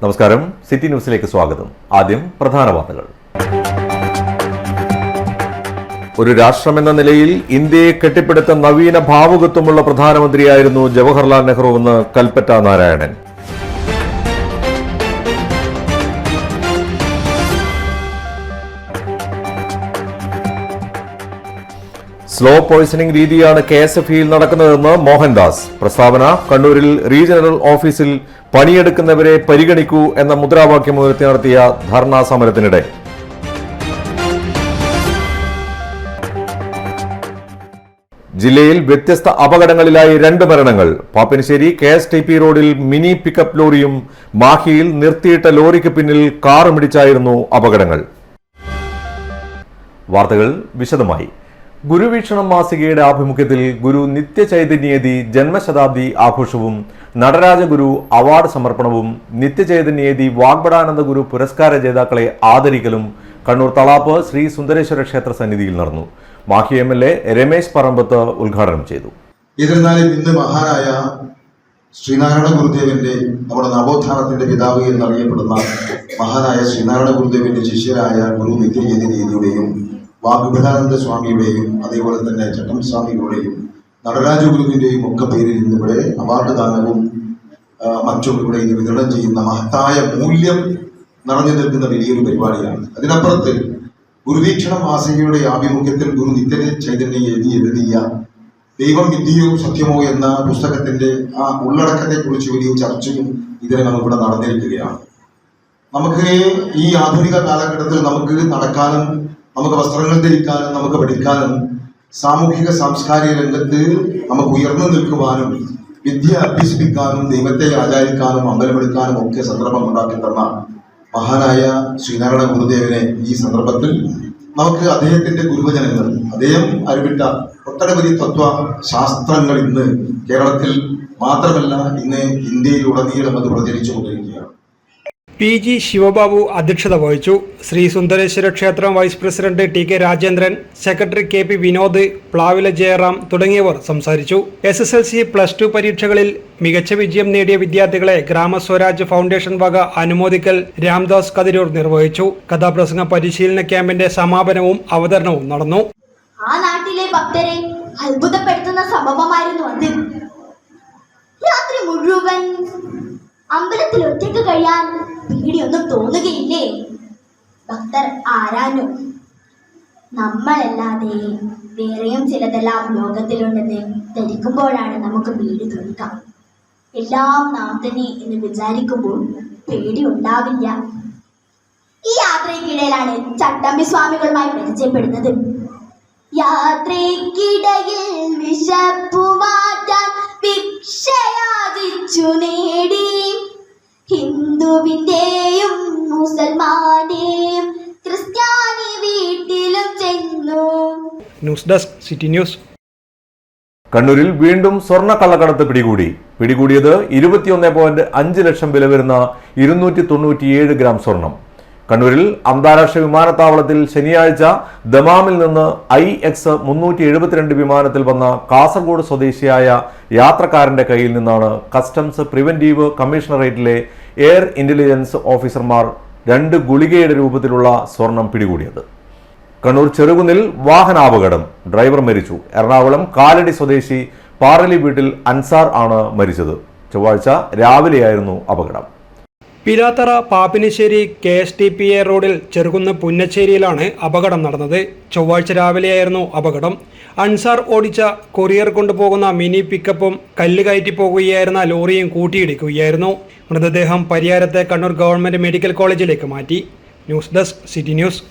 നമസ്കാരം, സിറ്റി ന്യൂസിലേക്ക് സ്വാഗതം. ആദ്യം പ്രധാന വാർത്തകൾ. ഒരു രാഷ്ട്രമെന്ന നിലയിൽ ഇന്ത്യയെ കെട്ടിപ്പടുത്ത നവീന ഭാവുകത്വമുള്ള പ്രധാനമന്ത്രിയായിരുന്നു ജവഹർലാൽ നെഹ്റു എന്ന് കൽപ്പറ്റ നാരായണൻ. സ്ലോ പോയ്സണിംഗ് രീതിയാണ് KSFEയിൽ നടക്കുന്നതെന്ന് മോഹൻദാസ്. പ്രസ്താവന കണ്ണൂരിൽ റീജിയണൽ ഓഫീസിൽ പണിയെടുക്കുന്നവരെ പരിഗണിക്കൂ എന്ന മുദ്രാവാക്യം ഉയർത്തി നടത്തിയ ധർണാ സമരത്തിനിടെ ജില്ലയിൽ വ്യത്യസ്ത അപകടങ്ങളിലായി 2 മരണങ്ങൾ. പാപ്പിനിശ്ശേരി KSTP റോഡിൽ മിനി പിക്കപ്പ് ലോറിയും മാഹിയിൽ നിർത്തിയിട്ട ലോറിക്ക് പിന്നിൽ കാറുമിടിച്ചായിരുന്നു അപകടങ്ങൾ. വാർത്തകൾ വിശദമായി. ഗുരുവീക്ഷണം മാസികയുടെ ആഭിമുഖ്യത്തിൽ ഗുരു നിത്യചൈതന്യേതി ജന്മശതാബ്ദി ആഘോഷവും നടരാജഗുരു അവാർഡ് സമർപ്പണവും നിത്യചൈതന്യേതി വാഗ്ബടാനന്ദ ഗുരു പുരസ്കാര ജേതാക്കളെ ആദരിക്കലും കണ്ണൂർ തളാപ്പ് ശ്രീ സുന്ദരേശ്വര ക്ഷേത്ര സന്നിധിയിൽ നടന്നു. മാഹി MLA രമേശ് പറമ്പത്ത് ഉദ്ഘാടനം ചെയ്തു. എന്നിരുന്നാലും ഇന്ന് മഹാനായ ശ്രീനാരായണ ഗുരുദേവന്റെ നമ്മുടെ നവോത്ഥാനത്തിന്റെ പിതാവ് എന്നറിയപ്പെടുന്ന മഹാനായ ശ്രീനാരായണ ഗുരുദേവന്റെ ശിഷ്യരായ ഗുരു നിത്യചൈതന്യയുടെയും വാഗ്ബടാനന്ദ സ്വാമിയുടെയും അതേപോലെ തന്നെ ചട്ടം സ്വാമികളുടെയും നടരാജ ഗുരുവിന്റെയും ഒക്കെ പേരിൽ ഇന്നിവിടെ അവാർഡ് ദാനവും മറ്റും ഇവിടെ ഇന്ന് വിതരണം ചെയ്യുന്ന മഹത്തായ മൂല്യം നിറഞ്ഞു നിൽക്കുന്ന വലിയൊരു പരിപാടിയാണ്. അതിനപ്പുറത്ത് ഗുരുവീക്ഷണം മാസികയുടെ ആഭിമുഖ്യത്തിൽ ഗുരു നിത്യ ചൈതന്യ എഴുതിയ ദൈവം വിദ്യയോ സത്യമോ എന്ന പുസ്തകത്തിന്റെ ആ ഉള്ളടക്കത്തെ കുറിച്ച് വലിയ ചർച്ചയും ഇതിനകം ഇവിടെ നടന്നിരിക്കുകയാണ്. നമുക്ക് ഈ ആധുനിക കാലഘട്ടത്തിൽ നമുക്ക് നടക്കാനും നമുക്ക് വസ്ത്രങ്ങൾ ധരിക്കാനും നമുക്ക് പഠിക്കാനും സാമൂഹിക സാംസ്കാരിക രംഗത്ത് നമുക്ക് ഉയർന്നു നിൽക്കുവാനും വിദ്യ അഭ്യസിപ്പിക്കാനും ദൈവത്തെ ആചരിക്കാനും അമ്പലമെടുക്കാനും ഒക്കെ സന്ദർഭം ഉണ്ടാക്കി തന്ന മഹാനായ ശ്രീനാരായണ ഗുരുദേവനെ ഈ സന്ദർഭത്തിൽ നമുക്ക് അദ്ദേഹത്തിന്റെ ഗുരുവചനങ്ങൾ, അദ്ദേഹം അറിവിട്ട ഒട്ടനവധി തത്വ ശാസ്ത്രങ്ങൾ ഇന്ന് കേരളത്തിൽ മാത്രമല്ല ഇന്ന് ഇന്ത്യയിലുടനീളം അത് പ്രചരിച്ചു കൊണ്ടിരിക്കുകയാണ്. PG ശിവബാബു അധ്യക്ഷത വഹിച്ചു. ശ്രീ സുന്ദരേശ്വര ക്ഷേത്രം vice president TK Rajendran, secretary KP Vinod, Plavila Jayaram തുടങ്ങിയവർ സംസാരിച്ചു. SSLC +2 പരീക്ഷകളിൽ മികച്ച വിജയം നേടിയ വിദ്യാർത്ഥികളെ ഗ്രാമസ്വരാജ് ഫൗണ്ടേഷൻ വക അനുമോദിക്കൽ രാംദാസ് കതിരൂർ നിർവഹിച്ചു. കഥാപ്രസംഗ പരിശീലന ക്യാമ്പിന്റെ സമാപനവും അവതരണവും നടന്നു. ആ നാട്ടിലെ ഭക്തരെ അത്ഭുതപ്പെടുത്തുന്ന സംഭവമായിരുന്നു അത്. രാത്രി മുഴുവൻ അമ്പലത്തിൽ ഒറ്റയ്ക്ക് കഴിയാൻ പേടിയൊന്നും തോന്നുകയില്ലേ? ഭക്തർ ആരാഞ്ഞു. നമ്മളല്ലാതെ വേറെയും ചിലതെല്ലാം ലോകത്തിലുണ്ടെന്ന് ധരിക്കുമ്പോഴാണ് നമുക്ക് പേടി തോന്നുക. എല്ലാം നാം തന്നെ എന്ന് വിചാരിക്കുമ്പോൾ പേടി ഉണ്ടാവില്ല. ഈ യാത്രയ്ക്കിടയിലാണ് ചട്ടമ്പി സ്വാമികളുമായി പരിചയപ്പെടുന്നത്. യാത്രയ്ക്കിടയിൽ വിശപ്പു മാറ്റാൻ ഭിക്ഷയാചിച്ചു നേടി ഹിന്ദുവിന്റെയും മുസൽമാന്റെയും ക്രിസ്ത്യാനി വീട്ടിലും ചെന്നു. News desk city news. കണ്ണൂരിൽ വീണ്ടും സ്വർണ്ണ കള്ളക്കടത്ത് പിടികൂടിയത് 21.5 ലക്ഷം വില വരുന്ന 297 ഗ്രാം സ്വർണം. കണ്ണൂരിൽ അന്താരാഷ്ട്ര വിമാനത്താവളത്തിൽ ശനിയാഴ്ച ദമാമിൽ നിന്ന് IX-372 വിമാനത്തിൽ വന്ന കാസർഗോഡ് സ്വദേശിയായ യാത്രക്കാരന്റെ കയ്യിൽ നിന്നാണ് കസ്റ്റംസ് പ്രിവന്റീവ് കമ്മീഷണറേറ്റിലെ എയർ ഇന്റലിജൻസ് ഓഫീസർമാർ 2 ഗുളികയുടെ രൂപത്തിലുള്ള സ്വർണം പിടികൂടിയത്. കണ്ണൂർ ചെറുകുന്നിൽ വാഹനാപകടം, ഡ്രൈവർ മരിച്ചു. എറണാകുളം കാലടി സ്വദേശി പാറലി വീട്ടിൽ അൻസാർ ആണ് മരിച്ചത്. ചൊവ്വാഴ്ച രാവിലെയായിരുന്നു അപകടം. പിലാത്തറ പാപ്പിനിശ്ശേരി KSTPA റോഡിൽ ചെറുകുന്ന് പുന്നശ്ശേരിയിലാണ് അപകടം നടന്നത്. ചൊവ്വാഴ്ച രാവിലെയായിരുന്നു അപകടം. അൻസാർ ഓടിച്ച കൊറിയർ കൊണ്ടുപോകുന്ന മിനി പിക്കപ്പും കല്ല് കയറ്റി പോകുകയായിരുന്ന ലോറിയും കൂട്ടിയിടിക്കുകയായിരുന്നു. മൃതദേഹം പരിയാരത്തെ കണ്ണൂർ ഗവൺമെന്റ് മെഡിക്കൽ കോളേജിലേക്ക് മാറ്റി. News desk city news.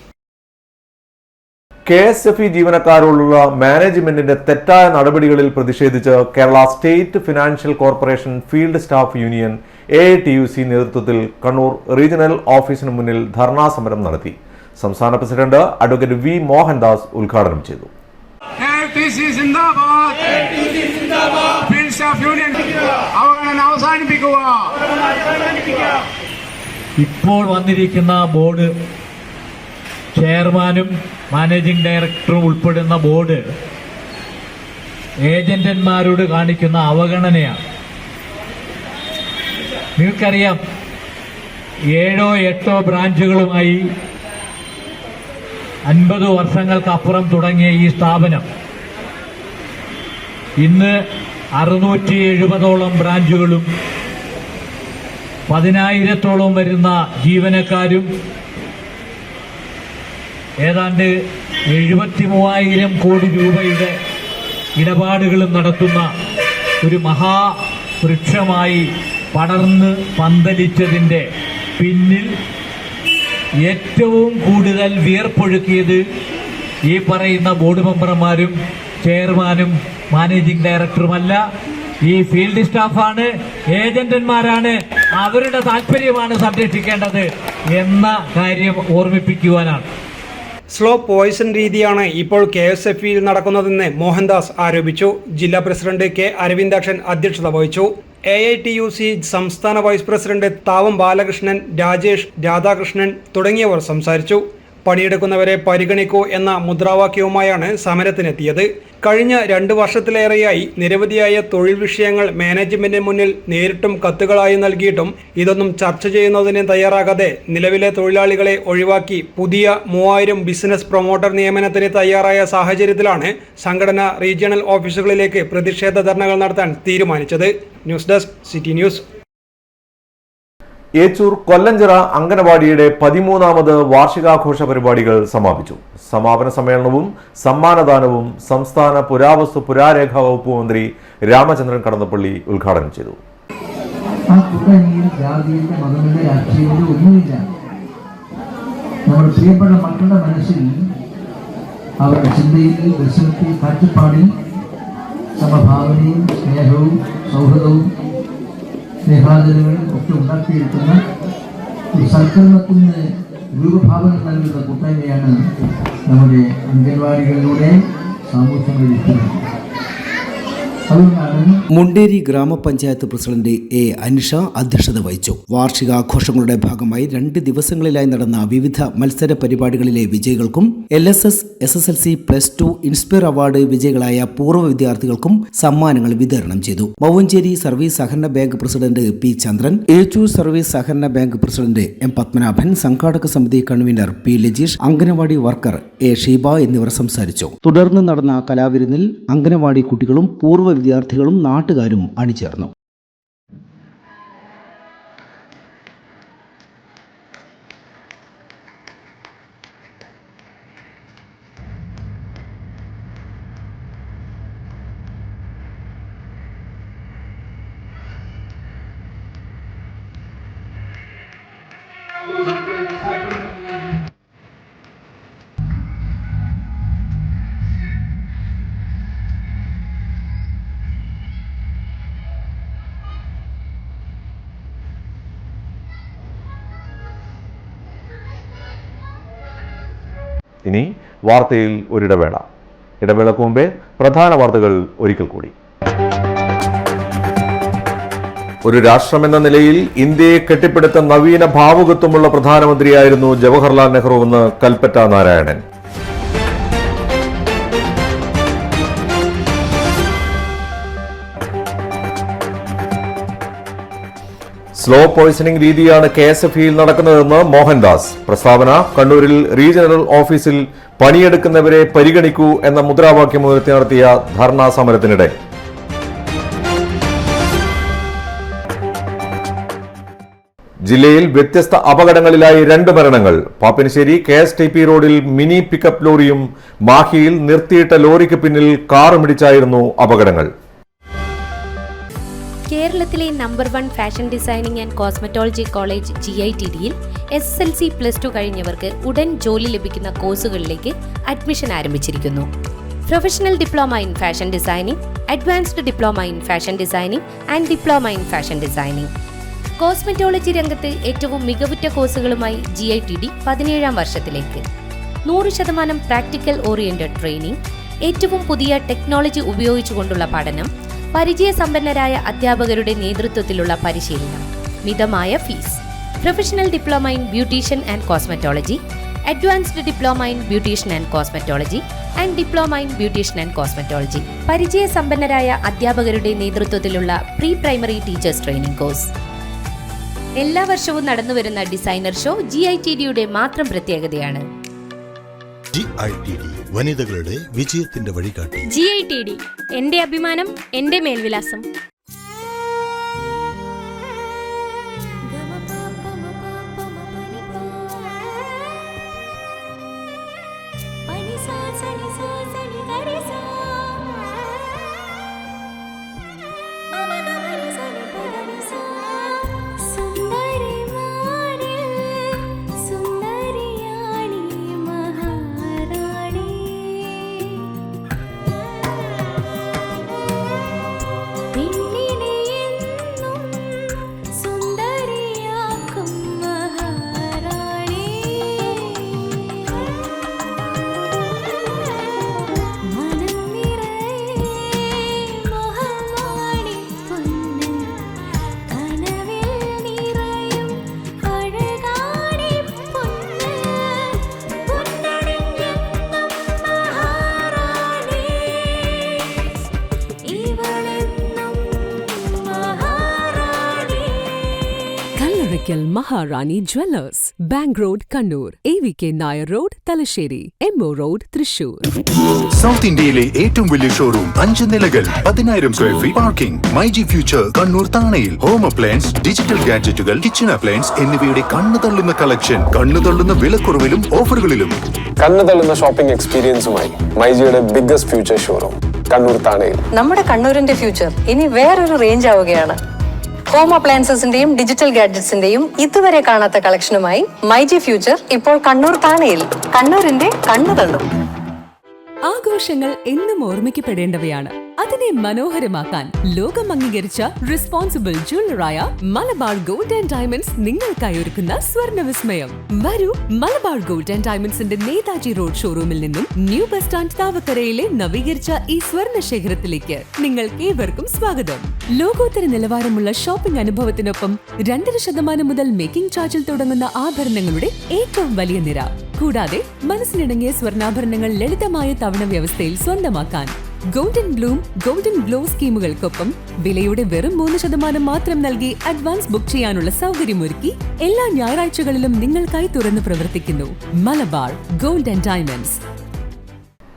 KSFE ജീവനക്കാരോടുള്ള മാനേജ്മെന്റിന്റെ തെറ്റായ നടപടികളിൽ പ്രതിഷേധിച്ച് Kerala state financial corporation field staff union AITUC നേതൃത്വത്തിൽ കണ്ണൂർ റീജിയണൽ ഓഫീസിന് മുന്നിൽ ധർണാ സമരം നടത്തി. സംസ്ഥാന പ്രസിഡന്റ് അഡ്വക്കേറ്റ് V മോഹൻദാസ് ഉദ്ഘാടനം ചെയ്തു. ഇപ്പോൾ വന്നിരിക്കുന്ന ബോർഡ് ചെയർമാനും മാനേജിംഗ് ഡയറക്ടറും ഉൾപ്പെടുന്ന ബോർഡ് ഏജന്റന്മാരോട് കാണിക്കുന്ന അവഗണനയാണ്. നിങ്ങൾക്കറിയാം, 7-8 ബ്രാഞ്ചുകളുമായി 50 വർഷങ്ങൾക്കപ്പുറം തുടങ്ങിയ ഈ സ്ഥാപനം ഇന്ന് 670ഓളം ബ്രാഞ്ചുകളും 10,000-ഓളം വരുന്ന ജീവനക്കാരും ഏതാണ്ട് 73,000 കോടി രൂപയുടെ ഇടപാടുകളും നടത്തുന്ന ഒരു മഹാവൃക്ഷമായി പടർന്ന് പന്തലിച്ചതിൻ്റെ പിന്നിൽ ഏറ്റവും കൂടുതൽ വിയർപ്പൊഴുക്കിയത് ഈ പറയുന്ന ബോർഡ് മെമ്പർമാരും ചെയർമാനും മാനേജിംഗ് ഡയറക്ടറുമല്ല, ഈ ഫീൽഡ് സ്റ്റാഫാണ്, ഏജന്റന്മാരാണ്. അവരുടെ താല്പര്യമാണ് സംരക്ഷിക്കേണ്ടത് എന്ന കാര്യം ഓർമ്മിപ്പിക്കുവാനാണ്. സ്ലോ പോയിസൺ രീതിയാണ് ഇപ്പോൾ KSFEയിൽ നടക്കുന്നതെന്ന് മോഹൻദാസ് ആരോപിച്ചു. ജില്ലാ പ്രസിഡന്റ് K അരവിന്ദാക്ഷൻ അധ്യക്ഷത വഹിച്ചു. AITUC സംസ്ഥാന വൈസ് പ്രസിഡന്റ് താവം ബാലകൃഷ്ണൻ, രാജേഷ്, രാധാകൃഷ്ണൻ തുടങ്ങിയവർ സംസാരിച്ചു. പണിയെടുക്കുന്നവരെ പരിഗണിക്കൂ എന്ന മുദ്രാവാക്യവുമായാണ് സമരത്തിനെത്തിയത്. കഴിഞ്ഞ 2 വർഷത്തിലേറെയായി നിരവധിയായ തൊഴിൽ വിഷയങ്ങൾ മാനേജ്മെന്റിന് മുന്നിൽ നേരിട്ടും കത്തുകളായി നൽകിയിട്ടും ഇതൊന്നും ചർച്ച ചെയ്യുന്നതിന് തയ്യാറാകാതെ നിലവിലെ തൊഴിലാളികളെ ഒഴിവാക്കി പുതിയ 3000 ബിസിനസ് പ്രൊമോട്ടർ നിയമനത്തിന് തയ്യാറായ സാഹചര്യത്തിലാണ് സംഘടന റീജിയണൽ ഓഫീസുകളിലേക്ക് പ്രതിഷേധ ധർണകൾ നടത്താൻ തീരുമാനിച്ചത്. News desk city news. Echur Kollanchira അംഗനവാടിയുടെ 13ാമത് വാർഷികാഘോഷ പരിപാടികൾ സമാപിച്ചു. സമാപന സമ്മേളനവും സമ്മാനദാനവും സംസ്ഥാന പുരാവസ്തു പുരാരേഖാ വകുപ്പ് മന്ത്രി രാമചന്ദ്രൻ കടന്നപ്പള്ളി ഉദ്ഘാടനം ചെയ്തു. ആ കൂട്ടായ്മയിൽ ജാതിയുടെ മതങ്ങളുടെ രാഷ്ട്രീയത്തിന്റെ ഒന്നുമില്ല. നമ്മുടെ പ്രിയപ്പെട്ട മക്കളുടെ മനസ്സിൽ, അവരുടെ ചിന്തയിൽ, ദർശനത്തിൽ, കാഴ്ചപ്പാടിൽ സമഭാവനയും സ്നേഹവും സൗഹൃദവും സ്നേഹാദരങ്ങളും ഒക്കെ ഉണ്ടാക്കിയെടുക്കുന്ന ഒരു സൽക്കരണത്തിന് രൂപഭാവന നൽകുന്ന കൂട്ടായ്മയാണ് നമ്മുടെ അംഗൻവാടികളിലൂടെ സാമൂഹ്യങ്ങളിൽ എത്തുന്നത്. അതുകൊണ്ടാണ് മുണ്ടേരി ഗ്രാമപഞ്ചായത്ത് പ്രസിഡന്റ് A അനിഷ അധ്യക്ഷത വഹിച്ചു. വാർഷികാഘോഷങ്ങളുടെ ഭാഗമായി 2 ദിവസങ്ങളിലായി നടന്ന വിവിധ മത്സര പരിപാടികളിലെ വിജയികൾക്കും LSS, SSLC, +2 ഇൻസ്പയർ അവാർഡ് വിജയികളായ പൂർവ്വ വിദ്യാർത്ഥികൾക്കും സമ്മാനങ്ങൾ വിതരണം ചെയ്തു. മൗവഞ്ചേരി സർവീസ് സഹകരണ ബാങ്ക് പ്രസിഡന്റ് P ചന്ദ്രൻ, ഏച്ചൂർ സർവീസ് സഹകരണ ബാങ്ക് പ്രസിഡന്റ് M പത്മനാഭൻ, സംഘാടക സമിതി convener P Lajeesh, anganwadi worker A Sheeba എന്നിവർ സംസാരിച്ചു. തുടർന്ന് നടന്ന കലാവിരുന്നിൽ അംഗനവാടി കുട്ടികളും പൂർവ്വ വിദ്യാർത്ഥികളും നാട്ടുകാരും അണിചേർന്നു. ഇനി വാർത്തയിൽ ഒരിടവേള. ഇടവേളക്ക് മുമ്പേ പ്രധാന വാർത്തകൾ ഒരിക്കൽ കൂടി. ഒരു രാഷ്ട്രമെന്ന നിലയിൽ ഇന്ത്യയെ കെട്ടിപ്പടുത്ത നവീന ഭാവുകത്വമുള്ള പ്രധാനമന്ത്രിയായിരുന്നു ജവഹർലാൽ നെഹ്റുവെന്ന് കൽപ്പറ്റ നാരായണൻ. സ്ലോ പോയിസണിംഗ് രീതിയാണ് KSFEയിൽ നടക്കുന്നതെന്ന് മോഹൻദാസ്. പ്രസ്താവന കണ്ണൂരിൽ റീജിയണൽ ഓഫീസിൽ പണിയെടുക്കുന്നവരെ പരിഗണിക്കൂ എന്ന മുദ്രാവാക്യം ഉയർത്തി നടത്തിയ ധർണാ സമരത്തിനിടെ. ജില്ലയിൽ വ്യത്യസ്ത അപകടങ്ങളിലായി 2 മരണങ്ങൾ. പാപ്പിനിശ്ശേരി KSTP റോഡിൽ മിനി പിക്കപ്പ് ലോറിയും മാഹിയിൽ നിർത്തിയിട്ട ലോറിക്ക് പിന്നിൽ കാറുമിടിച്ചായിരുന്നു അപകടങ്ങൾ. കേരളത്തിലെ number 1 fashion designing and cosmetology college GITDയിൽ SSLC +2 കഴിഞ്ഞവർക്ക് ഉടൻ ജോലി ലഭിക്കുന്ന കോഴ്സുകളിലേക്ക് അഡ്മിഷൻ ആരംഭിച്ചിരിക്കുന്നു. Professional diploma in fashion designing, advanced diploma in fashion designing and diploma in fashion designing. Cosmetology രംഗത്ത് ഏറ്റവും മികവുറ്റ കോഴ്സുകളുമായി GITD 17ാം വർഷത്തിലേക്ക്. 100% പ്രാക്ടിക്കൽ ഓറിയന്റഡ് ട്രെയിനിംഗ്, ഏറ്റവും പുതിയ ടെക്നോളജി ഉപയോഗിച്ചുകൊണ്ടുള്ള പഠനം, പരിചയസമ്പന്നരായ അധ്യാപകരുടെ നേതൃത്വത്തിലുള്ള പരിശീലനം, മിതമായ fees. Professional diploma in beautician and cosmetology, advanced diploma in beautician and cosmetology and diploma in beautician and cosmetology. പരിചയസമ്പന്നരായ അധ്യാപകരുടെ നേതൃത്വത്തിലുള്ള pre primary teachers training course. എല്ലാ വർഷവും നടന്നുവരുന്ന ഡിസൈനർ ഷോ GITDയുടെ മാത്രം പ്രത്യേകതയാണ്. GITD വനിതകളുടെ വിജയത്തിന്റെ വഴികാട്ടി. GITD എന്റെ അഭിമാനം, എന്റെ മേൽവിലാസം. Maharani Jewellers, Bank Road, Kannur, AVK Nair Road, Talasheri, MO Road, Thrissur. South ഇന്ത്യയിലെ ഏറ്റവും വലിയ ഷോറൂം 5 നിലകൾ 10,000 square feet parking. MyG future Kannur താണയിൽ ഹോം അപ്ലയൻസ്, ഡിജിറ്റൽ ഗാഡ്ജറ്റുകൾ, കിച്ചൺ അപ്ലയൻസ് എന്നിവയുടെ കണ്ണുതള്ളുന്ന കളക്ഷൻ, കണ്ണുതള്ളുന്ന വിലക്കുറവിലും ഓഫറുകളിലും. കണ്ണുതള്ളുന്ന ഷോപ്പിംഗ് എക്സ്പീരിയൻസുമായി മൈജിയുടെ ബിഗ്ഗസ്റ്റ് ഫ്യൂച്ചർ ഷോറൂം കണ്ണൂർ താണയിൽ. നമ്മുടെ കണ്ണൂരിന്റെ ഫ്യൂച്ചർ ഇനി വേറൊരു റേഞ്ച് ആവുകയാണ്. ഹോം അപ്ലയൻസസിന്റെയും ഡിജിറ്റൽ ഗാഡ്ജറ്റ്സിന്റെയും ഇതുവരെ കാണാത്ത കളക്ഷനുമായി മൈജി ഫ്യൂച്ചർ ഇപ്പോൾ കണ്ണൂർ താണയിൽ. കണ്ണൂരിന്റെ കണ്ണു തള്ളും. ആഘോഷങ്ങൾ എന്നും ഓർമ്മിക്കപ്പെടേണ്ടവയാണ്. അതിനെ മനോഹരമാക്കാൻ ലോകം അംഗീകരിച്ച റെസ്പോൺസിബിൾ ജ്വല്ലറായ മലബാർ ഗോൾഡ് ആൻഡ് ഡയമണ്ട്സ് നിങ്ങൾക്കായി ഒരുക്കുന്ന സ്വർണ്ണ വിസ്മയം. വരൂ, മലബാർ ഗോൾഡ് ആൻഡ് ഡയമണ്ട്സിന്റെ നേതാജി റോഡ് ഷോറൂമിൽ നിന്നും ന്യൂ ബസ് സ്റ്റാൻഡ് താവക്കരയിലെ നവീകരിച്ച ഈ സ്വർണ്ണ ശേഖരത്തിലേക്ക് നിങ്ങൾക്ക് ഏവർക്കും സ്വാഗതം. ലോകോത്തര നിലവാരമുള്ള ഷോപ്പിംഗ് അനുഭവത്തിനൊപ്പം 2% മുതൽ മേക്കിംഗ് ചാർജിൽ തുടങ്ങുന്ന ആഭരണങ്ങളുടെ ഏറ്റവും വലിയ നിര. കൂടാതെ മനസ്സിനിണങ്ങിയ സ്വർണ്ണാഭരണങ്ങൾ ലളിതമായ തവണ വ്യവസ്ഥയിൽ സ്വന്തമാക്കാൻ ഗോൾഡൻ ബ്ലൂം, ഗോൾഡൻ ഗ്ലോ സ്കീമുകൾക്കൊപ്പം വിലയുടെ വെറും 3% മാത്രം നൽകി അഡ്വാൻസ് ബുക്ക് ചെയ്യാനുള്ള സൗകര്യമൊരുക്കി എല്ലാ ഞായറാഴ്ചകളിലും നിങ്ങൾക്കായി തുറന്നു പ്രവർത്തിക്കുന്നു Malabar gold and diamonds.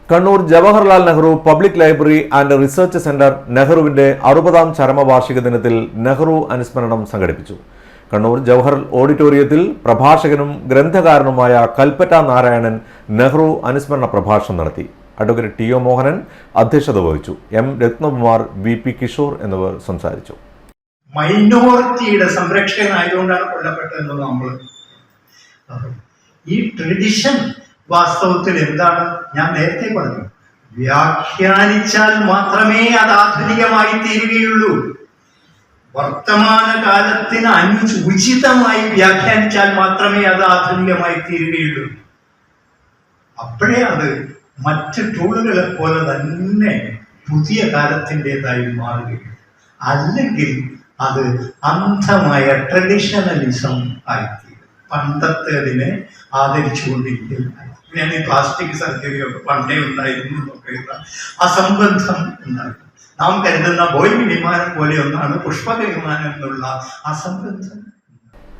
Kannur Jawaharlal Nehru public library and research centre നെഹ്റുവിന്റെ 60ാം ചരമവാർഷിക ദിനത്തിൽ നെഹ്റു അനുസ്മരണം സംഘടിപ്പിച്ചു. കണ്ണൂർ ജവഹർ ഓഡിറ്റോറിയത്തിൽ പ്രഭാഷകനും ഗ്രന്ഥകാരനുമായ കൽപ്പറ്റ നാരായണൻ നെഹ്റു അനുസ്മരണ പ്രഭാഷണം നടത്തി. അഡ്വക്കേറ്റ് TO മോഹനൻ അധ്യക്ഷത വഹിച്ചു. M രത്നകുമാർ, VP കിഷോർ എന്നിവർ സംസാരിച്ചു. മൈനോറിറ്റിയുടെ സംരക്ഷകനായതുകൊണ്ടാണ് കൊല്ലപ്പെട്ടതെന്ന് നമ്മൾ ഈ ട്രഡിഷൻ വാസ്തവത്തിൽ എന്താണ് ഞാൻ നേരത്തെ പറഞ്ഞു, വ്യാഖ്യാനിച്ചാൽ മാത്രമേ അത് ആധുനികമായി തീരുകയുള്ളൂ. വർത്തമാന കാലത്തിന് ഉചിതമായി വ്യാഖ്യാനിച്ചാൽ മാത്രമേ അത് ആധുനികമായി തീരുകയുള്ളൂ. അപ്പോഴേ അത് മറ്റ് ടൂളുകളെ പോലെ തന്നെ പുതിയ കാലത്തിൻ്റെതായി മാറുകയുള്ളൂ. അല്ലെങ്കിൽ അത് അന്ധമായ ട്രഡീഷണലിസം ആയിത്തീരും. പണ്ടത്തേതിനെ ആദരിച്ചുകൊണ്ടിരിക്കില്ല. ഞാൻ ഈ പ്ലാസ്റ്റിക് സർജറി ഒക്കെ പണ്ടേ ഉണ്ടായിരുന്നു എന്നൊക്കെയുള്ള അസംബന്ധം ഉണ്ടായിരുന്നു. നാം കരുതുന്ന ബോയിങ് വിമാനം പോലെ ഒന്നാണ് പുഷ്പക വിമാനം എന്നുള്ള അസംബന്ധം.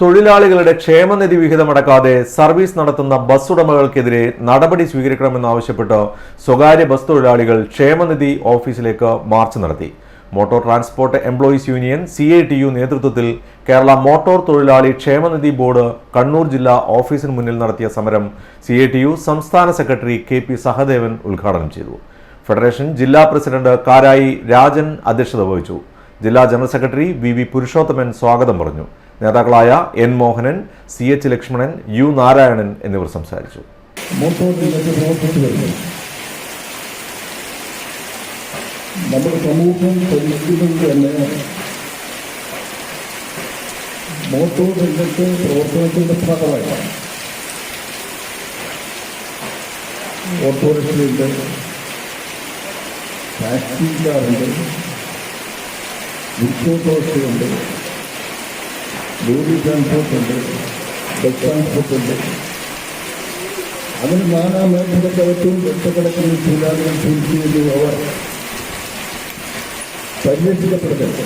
തൊഴിലാളികളുടെ ക്ഷേമനിധി വിഹിതം അടക്കാതെ സർവീസ് നടത്തുന്ന ബസ് ഉടമകൾക്കെതിരെ നടപടി സ്വീകരിക്കണമെന്നാവശ്യപ്പെട്ട് സ്വകാര്യ ബസ് തൊഴിലാളികൾ ക്ഷേമനിധി ഓഫീസിലേക്ക് മാർച്ച് നടത്തി. Motor transport employees union CITU നേതൃത്വത്തിൽ കേരള മോട്ടോർ തൊഴിലാളി ക്ഷേമനിധി ബോർഡ് കണ്ണൂർ ജില്ലാ ഓഫീസിന് മുന്നിൽ നടത്തിയ സമരം CITU സംസ്ഥാന സെക്രട്ടറി KP സഹദേവൻ ഉദ്ഘാടനം ചെയ്തു. ഫെഡറേഷൻ ജില്ലാ പ്രസിഡന്റ് കാരായി രാജൻ അധ്യക്ഷത വഹിച്ചു. ജില്ലാ ജനറൽ സെക്രട്ടറി VV പുരുഷോത്തമൻ സ്വാഗതം പറഞ്ഞു. നേതാക്കളായ N Mohanan, CH Lakshmanan, U Narayanan എന്നിവർ സംസാരിച്ചു. നമ്മുടെ സമൂഹം ശ്രമിക്കുന്നത് തന്നെ മോട്ടോർ രംഗത്ത് പ്രവർത്തനത്തിന്റെ ഭാഗമായിട്ടാണ്. ഓട്ടോറിക്ഷയുണ്ട്, ടാക്സി കാറുണ്ട്, ഓട്ടോറിക്ഷയുണ്ട്, ലോറി ട്രാൻസ്പോർട്ട് ഉണ്ട്, ബസ് ട്രാൻസ്പോർട്ട് ഉണ്ട്. അതിന് നാനാ മേഖലക്കകത്തും ലക്ഷക്കണക്കിന് തൊഴിലാളികൾ ജോലി ചെയ്തു അവർ പരിരക്ഷിക്കപ്പെടുന്നത്.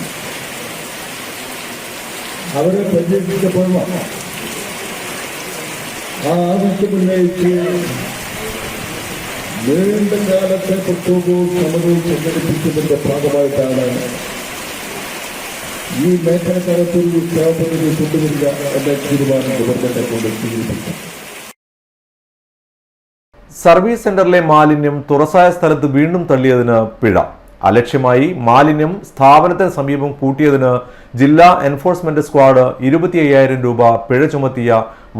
അവരെ പരിചരിക്കപ്പെടുമോ? ആ ആവശ്യം ഉന്നയിച്ച് നീണ്ട കാലത്തെ പ്രക്ഷോഭവും സമരവും സംഘടിപ്പിച്ചതിന്റെ ഭാഗമായിട്ടാണ് ഈ മേഖലക്കാലത്തൊരു സ്ഥാപനത്തിൽ കൊണ്ടുവരിക എന്ന തീരുമാനം ഗവൺമെന്റ് കൊണ്ട് സ്വീകരിച്ചു. സർവീസ് സെന്ററിലെ മാലിന്യം തുറസായ സ്ഥലത്ത് വീണ്ടും തള്ളിയതിന് പിഴ. അലക്ഷ്യമായി മാലിന്യം സ്ഥാപനത്തിന് സമീപം കൂട്ടിയതിന് ജില്ലാ എൻഫോഴ്സ്മെന്റ് സ്ക്വാഡ് 25,000 രൂപ പിഴ ചുമത്തിയ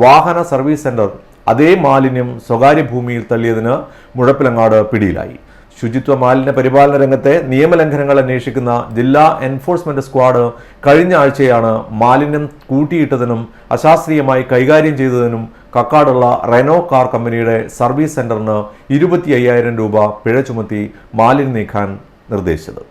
വാഹന സർവീസ് സെന്റർ അതേ മാലിന്യം സ്വകാര്യ ഭൂമിയിൽ തള്ളിയതിന് മുഴപ്പിലങ്ങാട് പിടിയിലായി. ശുചിത്വ മാലിന്യ പരിപാലന രംഗത്തെ നിയമലംഘനങ്ങൾ അന്വേഷിക്കുന്ന ജില്ലാ എൻഫോഴ്സ്മെന്റ് സ്ക്വാഡ് കഴിഞ്ഞ ആഴ്ചയാണ് മാലിന്യം കൂട്ടിയിട്ടതിനും അശാസ്ത്രീയമായി കൈകാര്യം ചെയ്തതിനും കക്കാടുള്ള റെനോ കാർ കമ്പനിയുടെ സർവീസ് സെന്ററിന് 25,000 രൂപ പിഴ ചുമത്തി മാലിന്യം നീക്കാൻ നിർദ്ദേശിച്ചത്.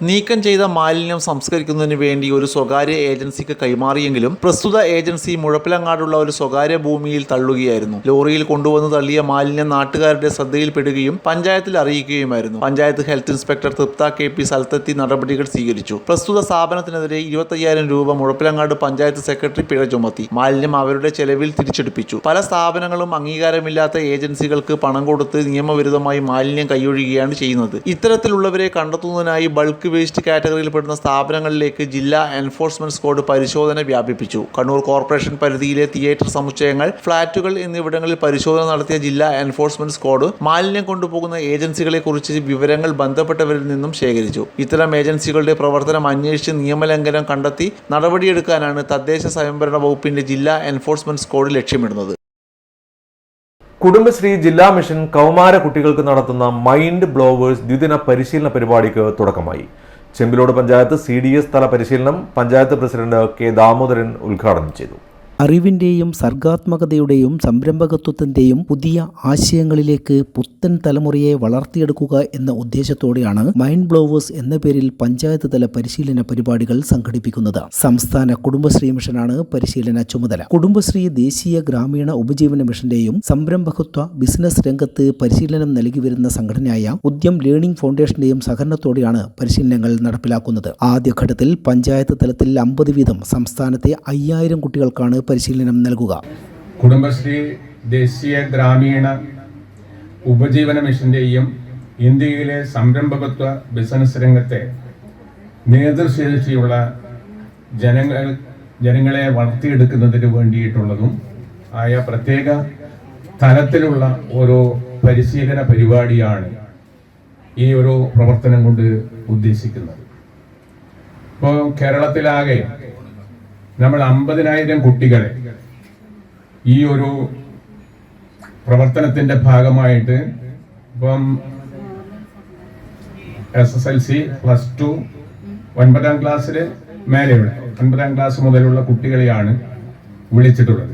നീക്കം ചെയ്ത മാലിന്യം സംസ്കരിക്കുന്നതിന് വേണ്ടി ഒരു സ്വകാര്യ ഏജൻസിക്ക് കൈമാറിയെങ്കിലും പ്രസ്തുത ഏജൻസി മുഴപ്പിലങ്ങാടുള്ള ഒരു സ്വകാര്യ ഭൂമിയിൽ തള്ളുകയായിരുന്നു. ലോറിയിൽ കൊണ്ടുവന്ന് തള്ളിയ മാലിന്യം നാട്ടുകാരുടെ ശ്രദ്ധയിൽപ്പെടുകയും പഞ്ചായത്തിൽ അറിയിക്കുകയുമായിരുന്നു. Panchayat health inspector Tripta KP സ്ഥലത്തെത്തി നടപടികൾ സ്വീകരിച്ചു. പ്രസ്തുത സ്ഥാപനത്തിനെതിരെ 25,000 രൂപ മുഴപ്പിലങ്ങാട് പഞ്ചായത്ത് സെക്രട്ടറി പിഴ ചുമത്തി. മാലിന്യം അവരുടെ ചെലവിൽ തിരിച്ചെടുപ്പിച്ചു. പല സ്ഥാപനങ്ങളും അംഗീകാരമില്ലാത്ത ഏജൻസികൾക്ക് പണം കൊടുത്ത് നിയമവിരുദ്ധമായി മാലിന്യം കൈയൊഴുകുകയാണ് ചെയ്യുന്നത്. ഇത്തരത്തിലുള്ളവരെ കണ്ടെത്തുന്നതിനായി ബൾക്ക് വേസ്റ്റ് കാറ്റഗറിയിൽപ്പെടുന്ന സ്ഥാപനങ്ങളിലേക്ക് ജില്ലാ എൻഫോഴ്സ്മെന്റ് സ്ക്വാഡ് പരിശോധന വ്യാപിപ്പിച്ചു. കണ്ണൂർ കോർപ്പറേഷൻ പരിധിയിലെ തിയേറ്റർ സമുച്ചയങ്ങൾ, ഫ്ളാറ്റുകൾ എന്നിവിടങ്ങളിൽ പരിശോധന നടത്തിയ ജില്ലാ എൻഫോഴ്സ്മെന്റ് സ്ക്വാഡ് മാലിന്യം കൊണ്ടുപോകുന്ന ഏജൻസികളെ കുറിച്ച് വിവരങ്ങൾ ബന്ധപ്പെട്ടവരിൽ നിന്നും ശേഖരിച്ചു. ഇത്തരം ഏജൻസികളുടെ പ്രവർത്തനം അന്വേഷിച്ച് നിയമലംഘനം കണ്ടെത്തി നടപടിയെടുക്കാനാണ് തദ്ദേശ സ്വയംഭരണ വകുപ്പിന്റെ ജില്ലാ എൻഫോഴ്സ്മെന്റ് സ്ക്വാഡ് ലക്ഷ്യമിടുന്നത്. കുടുംബശ്രീ ജില്ലാ മിഷൻ കൗമാര കുട്ടികൾക്ക് നടത്തുന്ന മൈൻഡ് ബ്ലോവേഴ്സ് ദ്വിദിന പരിശീലന പരിപാടിക്ക് തുടക്കമായി. ചെമ്പിലോട് പഞ്ചായത്ത് CDS തല പരിശീലനം പഞ്ചായത്ത് പ്രസിഡന്റ് K. ദാമോദരൻ ഉദ്ഘാടനം ചെയ്തു. അറിവിൻ്റെയും സർഗാത്മകതയുടെയും സംരംഭകത്വത്തിൻ്റെയും പുതിയ ആശയങ്ങളിലേക്ക് പുത്തൻ തലമുറയെ വളർത്തിയെടുക്കുക എന്ന ഉദ്ദേശത്തോടെയാണ് മൈൻഡ് ബ്ലോവേഴ്സ് എന്ന പേരിൽ പഞ്ചായത്ത് തല പരിശീലന പരിപാടികൾ സംഘടിപ്പിക്കുന്നത്. സംസ്ഥാന കുടുംബശ്രീ മിഷനാണ് പരിശീലന ചുമതല. കുടുംബശ്രീ ദേശീയ ഗ്രാമീണ ഉപജീവന മിഷന്റെയും സംരംഭകത്വ ബിസിനസ് രംഗത്ത് പരിശീലനം നൽകി വരുന്ന സംഘടനയായ ഉദ്യം ലേണിംഗ് ഫൗണ്ടേഷന്റെയും സഹകരണത്തോടെയാണ് പരിശീലനങ്ങൾ നടപ്പിലാക്കുന്നത്. ആദ്യഘട്ടത്തിൽ പഞ്ചായത്ത് തലത്തിൽ 50 വീതം സംസ്ഥാനത്തെ 5,000 കുട്ടികൾക്കാണ് പരിശീലനം നൽകുക. കുടുംബശ്രീ ദേശീയ ഗ്രാമീണ ഉപജീവന മിഷന്റെയും ഇന്ത്യയിലെ സംരംഭകത്വ ബിസിനസ് രംഗത്തെ നേതൃശേഷിയുള്ള ജനങ്ങളെ വളർത്തിയെടുക്കുന്നതിന് വേണ്ടിയിട്ടുള്ളതും ആയ പ്രത്യേക തലത്തിലുള്ള ഒരു പരിശീലന പരിപാടിയാണ് ഈ ഒരു പ്രവർത്തനം കൊണ്ട് ഉദ്ദേശിക്കുന്നത്. ഇപ്പോൾ കേരളത്തിലാകെ നമ്മൾ 50,000 കുട്ടികളെ ഈ ഒരു പ്രവർത്തനത്തിന്റെ ഭാഗമായിട്ട് ഇപ്പം SSLC +2 9ാം ക്ലാസ്സിൽ മേലെയുള്ള 9ാം ക്ലാസ് മുതലുള്ള കുട്ടികളെയാണ് വിളിച്ചിട്ടുള്ളത്.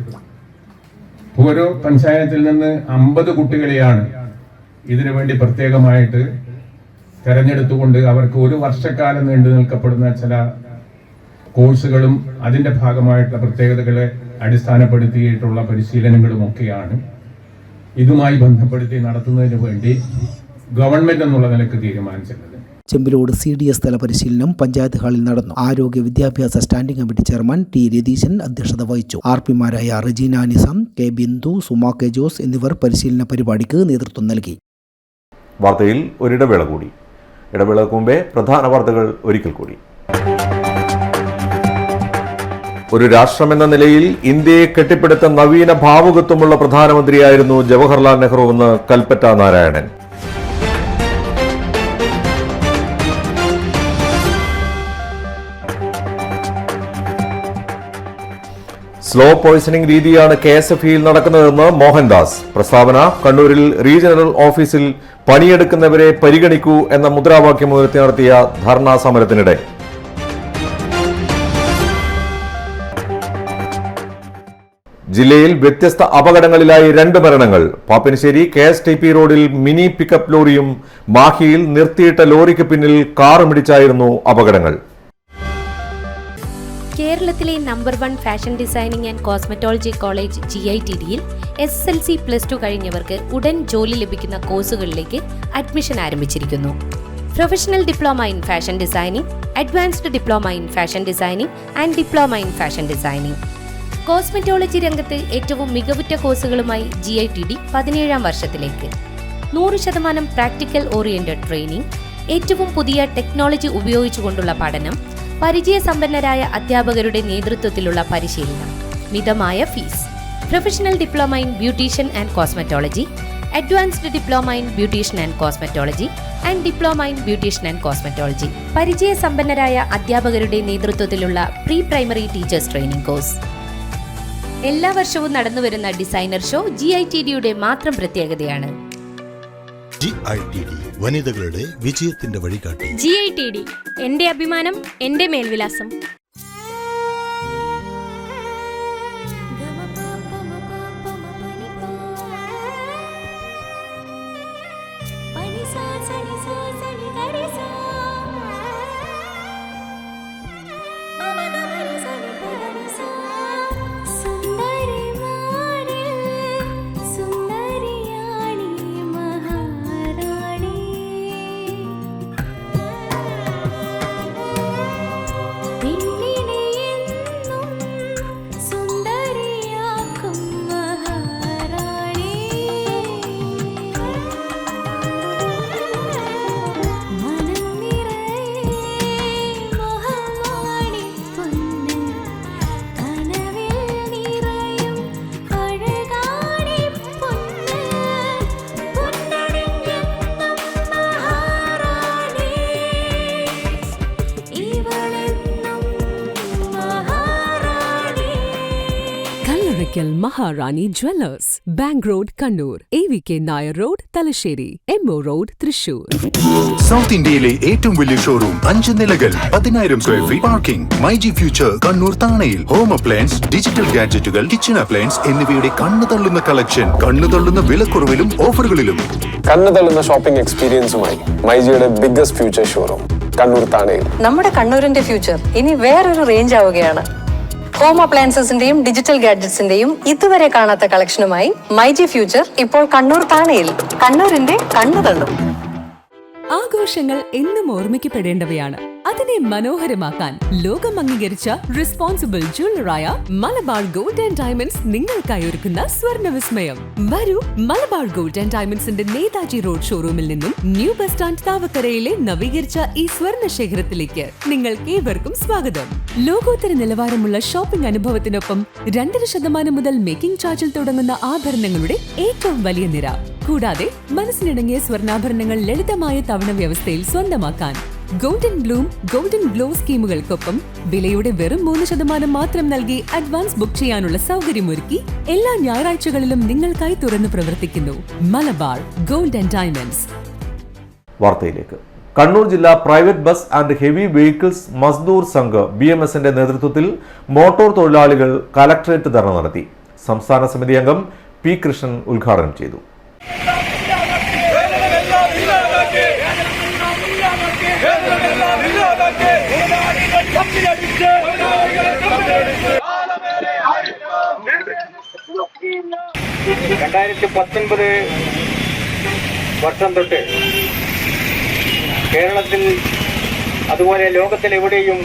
ഓരോ പഞ്ചായത്തിൽ നിന്ന് 50 കുട്ടികളെയാണ് ഇതിനു വേണ്ടി പ്രത്യേകമായിട്ട് തെരഞ്ഞെടുത്തുകൊണ്ട് അവർക്ക് ഒരു വർഷക്കാലം നീണ്ടു നിൽക്കപ്പെടുന്ന ചില കോഴ്സുകളും അതിൻ്റെ ഭാഗമായിട്ടുള്ള പ്രത്യേകതകളെ അടിസ്ഥാനപ്പെടുത്തിയിട്ടുള്ള പരിശീലനങ്ങളുമൊക്കെയാണ് ഇതുമായി ബന്ധപ്പെടുത്തി നടത്തുന്നതിന് വേണ്ടി ഗവൺമെന്റ് എന്നുള്ള നിലക്ക് തീരുമാനിച്ചിട്ടുള്ളത്. ചെമ്പിലോട് CDS തല പരിശീലനം പഞ്ചായത്ത് ഹാളിൽ നടന്നു. ആരോഗ്യ വിദ്യാഭ്യാസ standing committee chairman T. Ratheeshan അധ്യക്ഷത വഹിച്ചു. RPമാരായ റജീന നിസം, K. ബിന്ദു, സുമ K. ജോസ് എന്നിവർ പരിശീലന പരിപാടിക്ക് നേതൃത്വം നൽകി. വാർത്തയിൽ ഒരിടവേള കൂടി. ഇടവേളക്ക് മുമ്പേ പ്രധാന വാർത്തകൾ ഒരിക്കൽ കൂടി. ഒരു രാഷ്ട്രമെന്ന നിലയിൽ ഇന്ത്യയെ കെട്ടിപ്പടുത്ത നവീന ഭാവുകത്വമുള്ള പ്രധാനമന്ത്രിയായിരുന്നു ജവഹർലാൽ നെഹ്റുവെന്ന് കൽപ്പറ്റ നാരായണൻ. സ്ലോ പോയ്സണിംഗ് രീതിയാണ് KSFEയിൽ നടക്കുന്നതെന്ന് മോഹൻദാസ്. പ്രസ്താവന കണ്ണൂരിൽ റീജിയണൽ ഓഫീസിൽ പണിയെടുക്കുന്നവരെ പരിഗണിക്കൂ എന്ന മുദ്രാവാക്യം ഉയർത്തി നടത്തിയ ധർണാ സമരത്തിനിടെ. ജില്ലയിൽ വ്യത്യസ്ത അപകടങ്ങളിലായി 2 മരണങ്ങൾ. പാപ്പിനിശ്ശേരി KSTP റോഡിൽ മിനി പിക്കപ്പ് ലോറിയും മാഹിയിൽ നിർത്തിയിട്ട ലോറിക്ക് പിന്നിൽ കാറുമിടിച്ചായിരുന്നു അപകടങ്ങൾ. കേരളത്തിലെ number 1 fashion designing and cosmetology college GITDയിൽ SSLC+2 കഴിഞ്ഞവർക്ക് ഉടൻ ജോലി ലഭിക്കുന്ന കോഴ്സുകളിലേക്ക് അഡ്മിഷൻ ആരംഭിച്ചിരിക്കുന്നു. Professional diploma in fashion designing, advanced diploma in fashion designing and diploma in fashion designing. Cosmetology രംഗത്ത് ഏറ്റവും മികവുറ്റ കോഴ്സുകളുമായി GITD 17ാം വർഷത്തിലേക്ക്. 100% പ്രാക്ടിക്കൽ ഓറിയന്റഡ് ട്രെയിനിംഗ്, ഏറ്റവും പുതിയ ടെക്നോളജി ഉപയോഗിച്ചുകൊണ്ടുള്ള പഠനം, പരിചയസമ്പന്നരായ അധ്യാപകരുടെ നേതൃത്വത്തിലുള്ള പരിശീലനം, മിതമായ fees. Professional diploma in beautician and cosmetology, advanced diploma in beautician and cosmetology and diploma in beautician and cosmetology. പരിചയസമ്പന്നരായ അധ്യാപകരുടെ നേതൃത്വത്തിലുള്ള pre primary teachers training course. എല്ലാ വർഷവും നടന്നുവരുന്ന ഡിസൈനർ ഷോ GITD-യുടെ മാത്രം പ്രത്യേകതയാണ്. GITD വനിതകളുടെ വിജയത്തിന്റെ വഴികാട്ടി. GITD എന്റെ അഭിമാനം, എന്റെ മേൽവിലാസം. Maharani jewellers, bank road Kannur, AVK Nair road Thalassery, MO road Thrissur. South ഇന്ത്യയിലെ ഏറ്റവും വലിയ ഷോറൂം, 5 നിലകൾ, 10,000 square feet parking. MyG future Kannur താണയിൽ. ഹോം അപ്ലയൻസ്, ഡിജിറ്റൽ ഗാഡ്ജറ്റുകൾ, കിച്ചൺ അപ്ലയൻസ് എന്നിവയുടെ കണ്ണു തള്ളുന്ന കളക്ഷൻ, കണ്ണു തള്ളുന്ന വിലക്കുറവിലും ഓഫറുകളിലും. കണ്ണു തള്ളുന്ന ഷോപ്പിംഗ് എക്സ്പീരിയൻസുമായി മൈജിയുടെ ബിഗ്ഗസ്റ്റ് ഫ്യൂച്ചർ ഷോറൂം കണ്ണൂർ താണയിൽ. നമ്മുടെ കണ്ണൂരിന്റെ ഫ്യൂച്ചർ ഇനി വേറൊരു റേഞ്ച് ആവുകയാണ്. ഹോം അപ്ലയൻസസിന്റെയും ഡിജിറ്റൽ ഗാഡ്ജറ്റ്സിന്റെയും ഇതുവരെ കാണാത്ത കളക്ഷനുമായി മൈജി ഫ്യൂച്ചർ ഇപ്പോൾ കണ്ണൂർ താണയിൽ. കണ്ണൂരിന്റെ കണ്ണു തള്ളും. ആഘോഷങ്ങൾ എന്നും ഓർമ്മിക്കപ്പെടേണ്ടവയാണ്. അതിനെ മനോഹരമാക്കാൻ ലോകം അംഗീകരിച്ച റെസ്പോൺസിബിൾ ജ്വല്ലറായ മലബാർ ഗോൾഡ് ആൻഡ് ഡയമണ്ട്സ് നിങ്ങൾക്കായി ഒരുക്കുന്ന സ്വർണ്ണ വിസ്മയം. വരൂ, മലബാർ ഗോൾഡ് ആൻഡ് ഡയമണ്ട്സിന്റെ നേതാജി റോഡ് ഷോറൂമിൽ നിന്നും ന്യൂ ബസ് സ്റ്റാൻഡ് താവക്കരയിലെ നവീകരിച്ച ഈ സ്വർണ്ണ ശേഖരത്തിലേക്ക് നിങ്ങൾക്ക് ഏവർക്കും സ്വാഗതം. ലോകോത്തര നിലവാരമുള്ള ഷോപ്പിംഗ് അനുഭവത്തിനൊപ്പം 2% മുതൽ മേക്കിംഗ് ചാർജിൽ തുടങ്ങുന്ന ആഭരണങ്ങളുടെ ഏറ്റവും വലിയ നിര. കൂടാതെ മനസ്സിനിണങ്ങിയ സ്വർണ്ണാഭരണങ്ങൾ ലളിതമായ തവണ വ്യവസ്ഥയിൽ സ്വന്തമാക്കാൻ ഗോൾഡൻ ബ്ലൂം, ഗോൾഡൻ ഗ്ലോ സ്കീമുകൾക്കൊപ്പം വിലയുടെ വെറും 3% മാത്രം നൽകി അഡ്വാൻസ് ബുക്ക് ചെയ്യാനുള്ള സൗകര്യമൊരുക്കി എല്ലാ ഞായറാഴ്ചകളിലും നിങ്ങൾക്കായി തുറന്നു പ്രവർത്തിക്കുന്നു മലബാർ ഗോൾഡ് ആൻഡ് ഡയമണ്ട്സ്. വാർത്തയിലേക്ക്. കണ്ണൂർ ജില്ലാ private bus and heavy vehicles Mazdoor Sangh BMSന്റെ നേതൃത്വത്തിൽ മോട്ടോർ തൊഴിലാളികൾ കലക്ടറേറ്റ് ധർണ നടത്തി. സംസ്ഥാന സമിതി അംഗം P. കൃഷ്ണൻ ഉദ്ഘാടനം ചെയ്തു. വർഷം തൊട്ട് കേരളത്തിൽ അതുപോലെ ലോകത്തിലെവിടെയും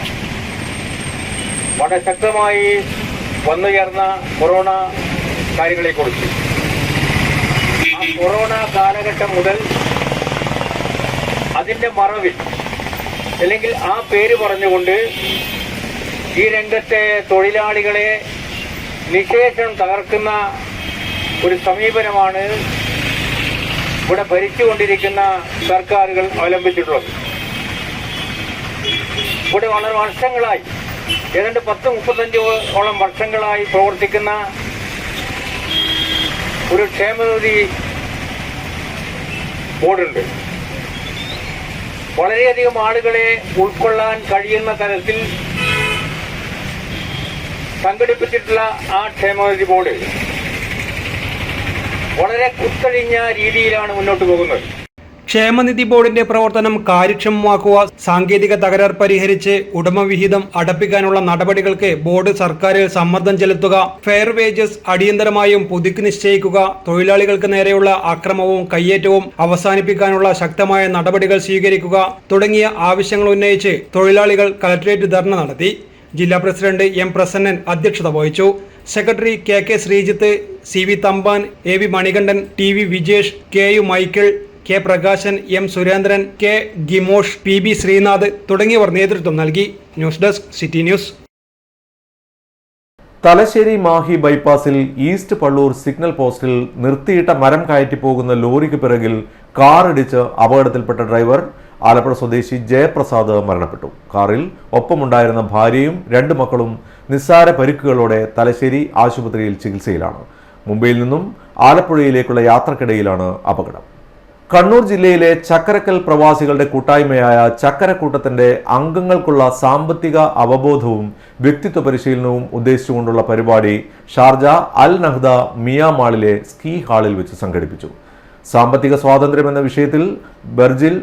വളരെ ശക്തമായി വന്നുയർന്ന കൊറോണ കാര്യങ്ങളെക്കുറിച്ച് ആ കൊറോണ കാലഘട്ടം മുതൽ അതിൻ്റെ മറവിൽ അല്ലെങ്കിൽ ആ പേര് പറഞ്ഞുകൊണ്ട് ഈ രംഗത്തെ തൊഴിലാളികളെ നിശേഷം തകർക്കുന്ന ഒരു സമീപനമാണ് ഇവിടെ ഭരിച്ചുകൊണ്ടിരിക്കുന്ന സർക്കാരുകൾ അവലംബിച്ചിട്ടുള്ളത്. ഇവിടെ വളരെ വർഷങ്ങളായി, ഏതാണ്ട് 10-35 വർഷങ്ങളായി പ്രവർത്തിക്കുന്ന ഒരു ക്ഷേമനിധി ബോർഡുണ്ട്. വളരെയധികം ആളുകളെ ഉൾക്കൊള്ളാൻ കഴിയുന്ന തരത്തിൽ സംഘടിപ്പിച്ചിട്ടുള്ള ആ ക്ഷേമനിധി ബോർഡ് വളരെ കുത്തഴിഞ്ഞ രീതിയിലാണ് മുന്നോട്ട് പോകുന്നത്. ക്ഷേമനിധി ബോർഡിന്റെ പ്രവർത്തനം കാര്യക്ഷമമാക്കുക, സാങ്കേതിക തകരാർ പരിഹരിച്ച് ഉടമവിഹിതം അടപ്പിക്കാനുള്ള നടപടികൾക്ക് ബോർഡ് സർക്കാരിൽ സമ്മർദ്ദം ചെലുത്തുക, ഫെയർ വേജസ് അടിയന്തരമായും പുതുക്കി നിശ്ചയിക്കുക, തൊഴിലാളികൾക്ക് നേരെയുള്ള അക്രമവും കയ്യേറ്റവും അവസാനിപ്പിക്കാനുള്ള ശക്തമായ നടപടികൾ സ്വീകരിക്കുക തുടങ്ങിയ ആവശ്യങ്ങൾ ഉന്നയിച്ച് തൊഴിലാളികൾ കലക്ടറേറ്റ് ധർണ നടത്തി. ജില്ലാ പ്രസിഡന്റ് എം പ്രസന്നൻ അധ്യക്ഷത വഹിച്ചു. Secretary K Sreejith, CV Thampan, AV Manikandan, TV Vijesh, KU Michael, K Prakashan, M Surendran, K Gimosh, PB Sreenath തുടങ്ങിയവർ നേതൃത്വം നൽകി. News desk city news. Thalassery Mahi ബൈപ്പാസിൽ ഈസ്റ്റ് പള്ളൂർ സിഗ്നൽ പോസ്റ്റിൽ നിർത്തിയിട്ട മരം കയറ്റി പോകുന്ന ലോറിക്ക് പിറകിൽ കാറിടിച്ച് അപകടത്തിൽപ്പെട്ട ഡ്രൈവർ ആലപ്പുഴ സ്വദേശി ജയപ്രസാദ് മരണപ്പെട്ടു. കാറിൽ ഒപ്പമുണ്ടായിരുന്ന ഭാര്യയും 2 മക്കളും നിസ്സാര പരിക്കുകളോടെ തലശ്ശേരി ആശുപത്രിയിൽ ചികിത്സയിലാണ്. മുംബൈയിൽ നിന്നും ആലപ്പുഴയിലേക്കുള്ള യാത്രക്കിടയിലാണ് അപകടം. കണ്ണൂർ ജില്ലയിലെ ചക്കരക്കൽ പ്രവാസികളുടെ കൂട്ടായ്മയായ ചക്കരക്കൂട്ടത്തിന്റെ അംഗങ്ങൾക്കുള്ള സാമ്പത്തിക അവബോധവും വ്യക്തിത്വ പരിശീലനവും ഉദ്ദേശിച്ചുകൊണ്ടുള്ള പരിപാടി ഷാർജ അൽ നഹ്ദ മിയ മാളിലെ സ്കീ ഹാളിൽ വെച്ച് സംഘടിപ്പിച്ചു. സാമ്പത്തിക സ്വാതന്ത്ര്യം എന്ന വിഷയത്തിൽ ബർജിൽ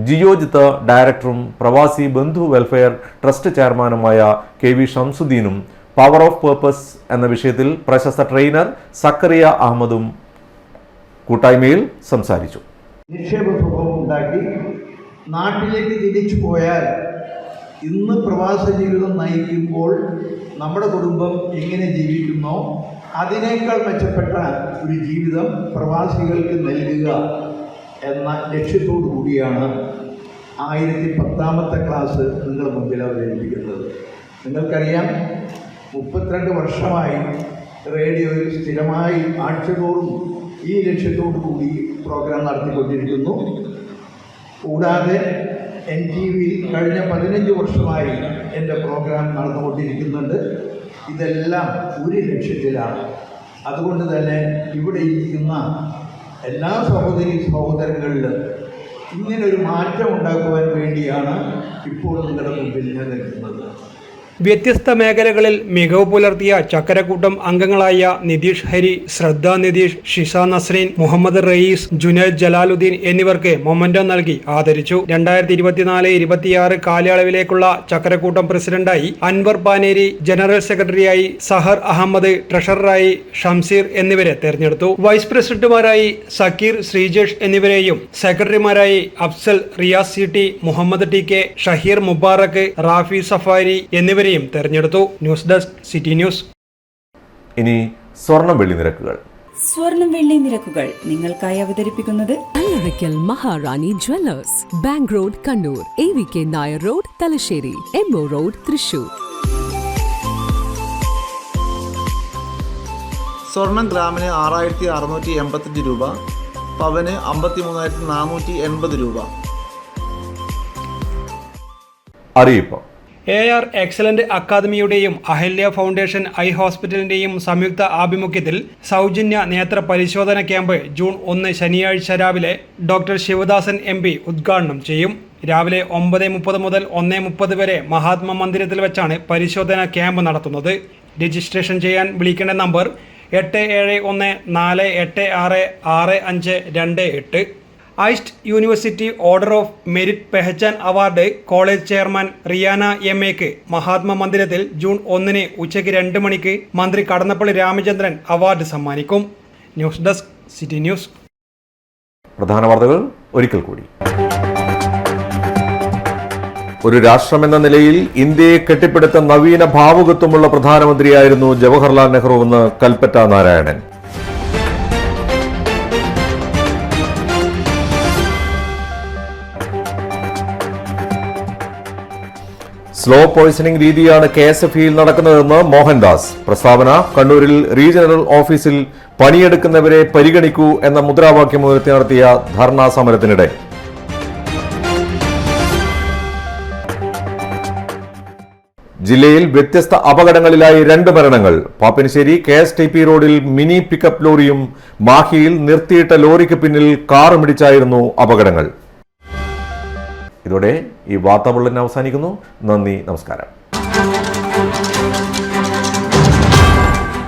ജിയോജിത്ത് ഡയറക്ടറും പ്രവാസി ബന്ധു വെൽഫെയർ ട്രസ്റ്റ് ചെയർമാനുമായ KV ഷംസുദ്ദീനും പവർ ഓഫ് പേർപ്പസ് എന്ന വിഷയത്തിൽ പ്രശസ്ത ട്രെയിനർ സക്കറിയ അഹമ്മദും കൂട്ടായ്മയിൽ സംസാരിച്ചു. നിക്ഷേപ സ്വഭാവം ഉണ്ടാക്കി നാട്ടിലേക്ക് തിരിച്ചു പോയാൽ ഇന്ന് പ്രവാസ ജീവിതം നയിക്കുമ്പോൾ നമ്മുടെ കുടുംബം എങ്ങനെ ജീവിക്കുന്നോ അതിനേക്കാൾ മെച്ചപ്പെട്ട ഒരു ജീവിതം പ്രവാസികൾക്ക് നൽകുക എന്ന ലക്ഷ്യത്തോടു കൂടിയാണ് 1010ാമത്തെ ക്ലാസ് നിങ്ങളുടെ മുമ്പിൽ അവതരിപ്പിക്കുന്നത്. നിങ്ങൾക്കറിയാം, 32 വർഷമായി റേഡിയോയിൽ സ്ഥിരമായി ആഴ്ചതോറും ഈ ലക്ഷ്യത്തോടു കൂടി പ്രോഗ്രാം നടത്തിക്കൊണ്ടിരിക്കുന്നു. കൂടാതെ NTV കഴിഞ്ഞ 15 വർഷമായി എൻ്റെ പ്രോഗ്രാം നടന്നുകൊണ്ടിരിക്കുന്നുണ്ട്. ഇതെല്ലാം ഒരു ലക്ഷ്യത്തിലാണ്. അതുകൊണ്ട് തന്നെ ഇവിടെ ഇരിക്കുന്ന എല്ലാ സഹോദരങ്ങളിലും ഇങ്ങനൊരു മാറ്റം ഉണ്ടാക്കുവാൻ വേണ്ടിയാണ് ഇപ്പോൾ നിങ്ങളുടെ മുമ്പിൽ ഞാൻ നിൽക്കുന്നത്. വ്യത്യസ്ത മേഖലകളിൽ മികവ് പുലർത്തിയ ചക്കരക്കൂട്ടം അംഗങ്ങളായ നിതീഷ് ഹരി, ശ്രദ്ധ നിതീഷ്, ഷിഷ നസ്രീൻ, മുഹമ്മദ് റയീസ്, ജുനൈദ് ജലാലുദ്ദീൻ എന്നിവർക്ക് മൊമന്റോ നൽകി ആദരിച്ചു. 2024-26 കാലയളവിലേക്കുള്ള ചക്കരക്കൂട്ടം പ്രസിഡന്റായി അൻവർ പാനേരി, ജനറൽ സെക്രട്ടറിയായി സഹർ അഹമ്മദ്, ട്രഷററായി ഷംസീർ എന്നിവരെ തെരഞ്ഞെടുത്തു. വൈസ് പ്രസിഡന്റുമാരായി സക്കീർ, ശ്രീജേഷ് എന്നിവരെയും സെക്രട്ടറിമാരായി അഫ്സൽ, റിയാസ് CT, മുഹമ്മദ് TK, ഷഹീർ മുബാറക്ക്, റാഫി സഫാരി എന്നിവരെ തെരഞ്ഞെടുത്തു. News desk city news. ഇനി സ്വർണം വെള്ളി നിരക്കുകൾ. സ്വർണം വെള്ളി നിരക്കുകൾ നിങ്ങൾക്കായി അവതരിപ്പിക്കുന്നത് Allarackal Maharani jewellers, bank road Kannur, AVK Nair road Thalassery, MO road Thrissur. സ്വർണം ഗ്രാമിന് 6685 രൂപ, പവന് 53480 രൂപ. അറിയിപ്പ്. AR എക്സലന്റ് അക്കാദമിയുടെയും അഹല്യ ഫൗണ്ടേഷൻ ഐ ഹോസ്പിറ്റലിന്റെയും സംയുക്ത ആഭിമുഖ്യത്തിൽ സൗജന്യ നേത്ര പരിശോധന ക്യാമ്പ് ജൂൺ 1 ശനിയാഴ്ച രാവിലെ ഡോക്ടർ ശിവദാസൻ MP ഉദ്ഘാടനം ചെയ്യും. രാവിലെ 9:30 മുതൽ 1:30 വരെ മഹാത്മാ മന്ദിരത്തിൽ വെച്ചാണ് പരിശോധന ക്യാമ്പ് നടത്തുന്നത്. രജിസ്ട്രേഷൻ ചെയ്യാൻ വിളിക്കേണ്ട നമ്പർ 8714866528. ഐസ്റ്റ് university order of merit Pehchan award college chairman Riyana MAക്ക് മഹാത്മാ മന്ദിരത്തിൽ ജൂൺ 1 ഉച്ചയ്ക്ക് 2 മണിക്ക് മന്ത്രി കടന്നപ്പള്ളി രാമചന്ദ്രൻ അവാർഡ് സമ്മാനിക്കും. News desk city news. പ്രധാന വാർത്തകൾ ഒരിക്കൽ കൂടി. ഒരു രാഷ്ട്രമെന്ന നിലയിൽ ഇന്ത്യയെ കെട്ടിപ്പടുത്ത നവീന ഭാവുകത്വമുള്ള പ്രധാനമന്ത്രിയായിരുന്നു ജവഹർലാൽ നെഹ്റുവെന്ന് കൽപ്പറ്റ നാരായണൻ. സ്ലോ പോയ്സണിംഗ് രീതിയാണ് KSFEയിൽ നടക്കുന്നതെന്ന് മോഹൻദാസ്. പ്രസ്താവന കണ്ണൂരിൽ റീജിയണൽ ഓഫീസിൽ പണിയെടുക്കുന്നവരെ പരിഗണിക്കൂ എന്ന മുദ്രാവാക്യം ഉയർത്തി നടത്തിയ ധർണാ സമരത്തിനിടെ. ജില്ലയിൽ വ്യത്യസ്ത അപകടങ്ങളിലായി 2 മരണങ്ങൾ. പാപ്പിനിശ്ശേരി KSTP റോഡിൽ മിനി പിക്കപ്പ് ലോറിയും മാഹിയിൽ നിർത്തിയിട്ട ലോറിക്ക് പിന്നിൽ കാറുമിടിച്ചായിരുന്നു അപകടങ്ങൾ. ഇതോടെ ഈ വാർത്താ ബുള്ളറ്റിൻ അവസാനിക്കുന്നു. നന്ദി, നമസ്കാരം.